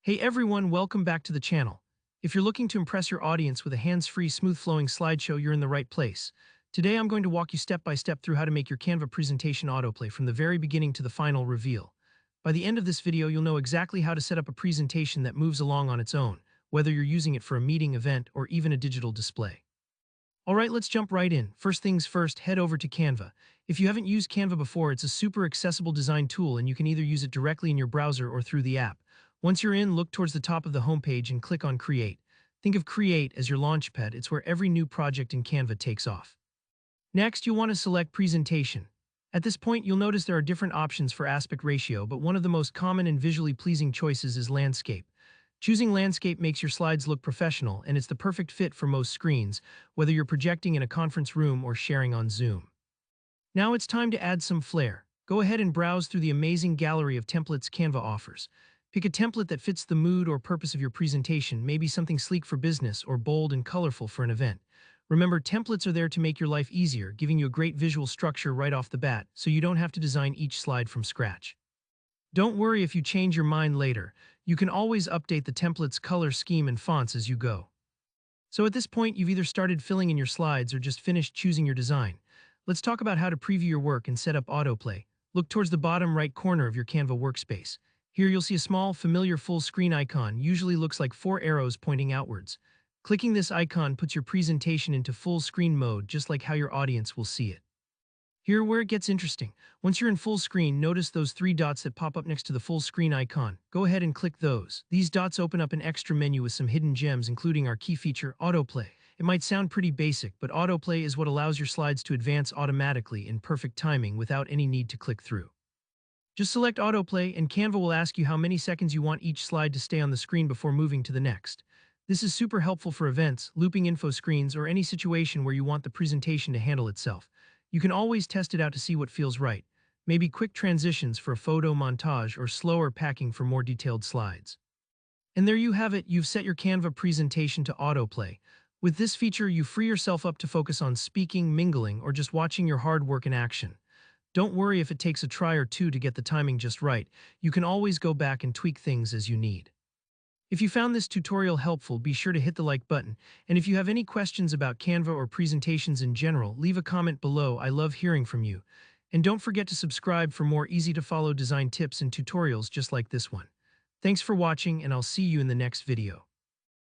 Hey everyone, welcome back to the channel. If you're looking to impress your audience with a hands-free, smooth-flowing slideshow, you're in the right place. Today I'm going to walk you step by step through how to make your Canva presentation autoplay from the very beginning to the final reveal. By the end of this video, you'll know exactly how to set up a presentation that moves along on its own, whether you're using it for a meeting, event, or even a digital display. Alright, let's jump right in. First things first, head over to Canva. If you haven't used Canva before, it's a super accessible design tool and you can either use it directly in your browser or through the app. Once you're in, look towards the top of the homepage and click on Create. Think of Create as your launchpad. It's where every new project in Canva takes off. Next, you'll want to select Presentation. At this point, you'll notice there are different options for aspect ratio, but one of the most common and visually pleasing choices is Landscape. Choosing Landscape makes your slides look professional, and it's the perfect fit for most screens, whether you're projecting in a conference room or sharing on Zoom. Now it's time to add some flair. Go ahead and browse through the amazing gallery of templates Canva offers. Pick a template that fits the mood or purpose of your presentation, maybe something sleek for business or bold and colorful for an event. Remember, templates are there to make your life easier, giving you a great visual structure right off the bat, so you don't have to design each slide from scratch. Don't worry if you change your mind later. You can always update the template's color scheme and fonts as you go. So at this point, you've either started filling in your slides or just finished choosing your design. Let's talk about how to preview your work and set up autoplay. Look towards the bottom right corner of your Canva workspace. Here you'll see a small, familiar full-screen icon, usually looks like 4 arrows pointing outwards. Clicking this icon puts your presentation into full-screen mode, just like how your audience will see it. Here where it gets interesting. Once you're in full screen, notice those 3 dots that pop up next to the full screen icon. Go ahead and click those. These dots open up an extra menu with some hidden gems, including our key feature, Autoplay. It might sound pretty basic, but Autoplay is what allows your slides to advance automatically in perfect timing without any need to click through. Just select Autoplay and Canva will ask you how many seconds you want each slide to stay on the screen before moving to the next. This is super helpful for events, looping info screens, or any situation where you want the presentation to handle itself. You can always test it out to see what feels right. Maybe quick transitions for a photo montage or slower packing for more detailed slides. And there you have it, you've set your Canva presentation to autoplay. With this feature, you free yourself up to focus on speaking, mingling, or just watching your hard work in action. Don't worry if it takes a try or two to get the timing just right. You can always go back and tweak things as you need. If you found this tutorial helpful, be sure to hit the like button, and if you have any questions about Canva or presentations in general, leave a comment below. I love hearing from you. And don't forget to subscribe for more easy-to-follow design tips and tutorials just like this one. Thanks for watching, and I'll see you in the next video.